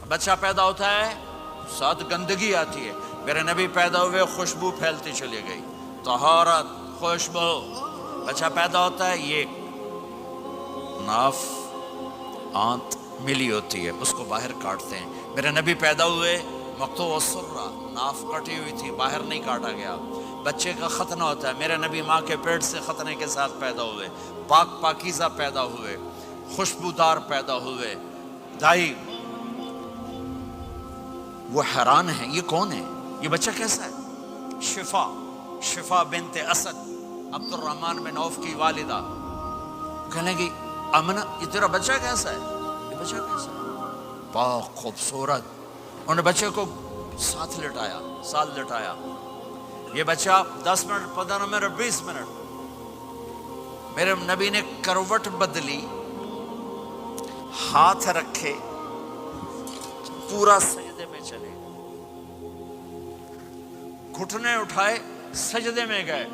بچہ پیدا ہوتا ہے ساتھ گندگی آتی ہے، میرے نبی پیدا ہوئے خوشبو پھیلتی چلی گئی، طہارت، خوشبو۔ بچہ پیدا ہوتا ہے، یہ ناف آنت ملی ہوتی ہے، اس کو باہر کاٹتے ہیں۔ میرے نبی پیدا ہوئے مقطوع السرہ، ناف کٹی ہوئی تھی، باہر نہیں کاٹا گیا۔ بچے کا ختنہ ہوتا ہے، میرے نبی ماں کے پیٹ سے ختنے کے ساتھ پیدا ہوئے، پاک پاکیزہ پیدا ہوئے، خوشبودار پیدا ہوئے۔ دائی وہ حیران ہیں، یہ کون ہے، یہ بچہ کیسا ہے؟ شفا بنت اسد، عبد الرحمن بن عوف کی والدہ، کہنے لگی امنہ یہ تیرا بچہ کیسا ہے، یہ بچہ کیسا ہے؟ پاک خوبصورت۔ انہوں نے بچے کو ساتھ لٹایا، یہ بچہ 10 منٹ 15 منٹ 20 منٹ، میرے نبی نے کروٹ بدلی، ہاتھ رکھے، پورا سجدے میں چلے، گھٹنے اٹھائے، سجدے میں گئے،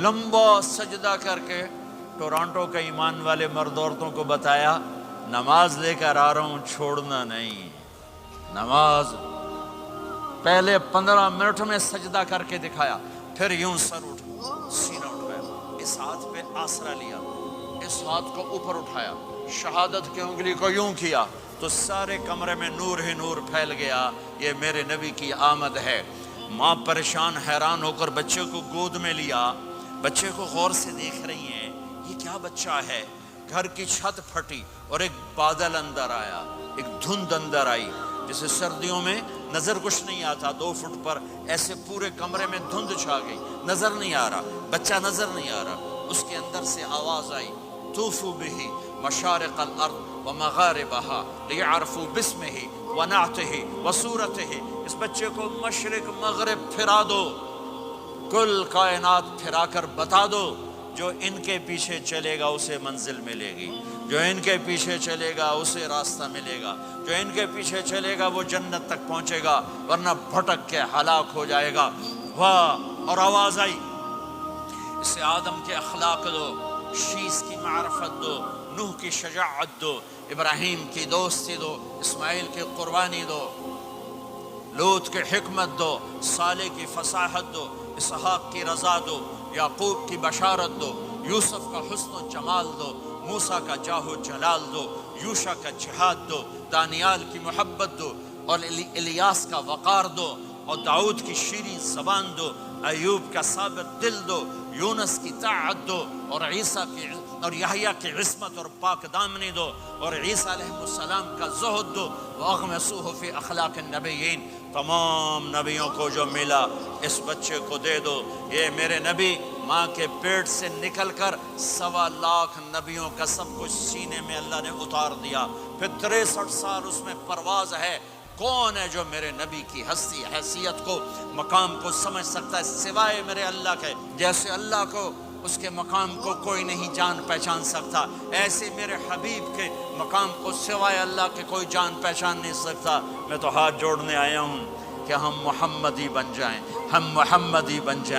لمبا سجدہ کر کے ٹورانٹو کے ایمان والے مرد عورتوں کو بتایا نماز لے کر آ رہا ہوں، چھوڑنا نہیں۔ نماز پہلے 15 منٹ میں سجدہ کر کے دکھایا، پھر یوں سر سینہ اٹھایا، اس ہاتھ پہ آسرا لیا، اس ہاتھ کو اوپر اٹھایا، شہادت کی انگلی کو یوں کیا تو سارے کمرے میں نور ہی نور پھیل گیا، یہ میرے نبی کی آمد ہے۔ ماں پریشان حیران ہو کر بچے کو گود میں لیا، بچے کو غور سے دیکھ رہی ہیں، یہ کیا بچہ ہے؟ گھر کی چھت پھٹی اور ایک بادل اندر آیا، ایک دھند اندر آئی، جیسے سردیوں میں نظر کچھ نہیں آتا، 2 فٹ پر ایسے پورے کمرے میں دھند چھا گئی، نظر نہیں آ رہا، بچہ نظر نہیں آ رہا۔ اس کے اندر سے آواز آئی طوفوا بہ مشارق الارض ومغاربہا لیعرفوا باسمہ ونعتہ وصورتہ، اس بچے کو مشرق مغرب پھرا دو، کل کائنات پھرا کر بتا دو، جو ان کے پیچھے چلے گا اسے منزل ملے گی، جو ان کے پیچھے چلے گا اسے راستہ ملے گا، جو ان کے پیچھے چلے گا وہ جنت تک پہنچے گا، ورنہ بھٹک کے ہلاک ہو جائے گا۔ واہ! اور آواز آئی اسے آدم کے اخلاق دو، شیس کی معرفت دو، نوح کی شجاعت دو، ابراہیم کی دوستی دو، اسماعیل کی قربانی دو، لوط کی حکمت دو، صالح کی فصاحت دو، اسحاق کی رضا دو، یعقوب کی بشارت دو، یوسف کا حسن و جمال دو، موسیٰ کا جاہ و جلال دو، یوشع کا جہاد دو، دانیال کی محبت دو، اور الیاس کا وقار دو، اور داؤد کی شیریں زبان دو، ایوب کا ثابت دل دو، یونس کی طاعت دو، اور عیسیٰ کی اور یحییٰ کی عصمت اور پاک دامنی دو، اور عیسیٰ علیہ السلام کا زہد دو، وَأَغْمِسُوهُ فِي أَخْلَاقِ النَّبِيِّينَ، تمام نبیوں کو جو ملا اس بچے کو دے دو۔ یہ میرے نبی ماں کے پیٹ سے نکل کر 1.25 لاکھ نبیوں کا سب کچھ سینے میں اللہ نے اتار دیا، پھر 63 سال اس میں پرواز ہے۔ کون ہے جو میرے نبی کی ہستی حیثیت کو مقام کو سمجھ سکتا ہے سوائے میرے اللہ کے؟ جیسے اللہ کو اس کے مقام کو کوئی نہیں جان پہچان سکتا، ایسے میرے حبیب کے مقام کو سوائے اللہ کے کوئی جان پہچان نہیں سکتا۔ میں تو ہاتھ جوڑنے آیا ہوں کہ ہم محمدی بن جائیں، ہم محمدی بن جائیں۔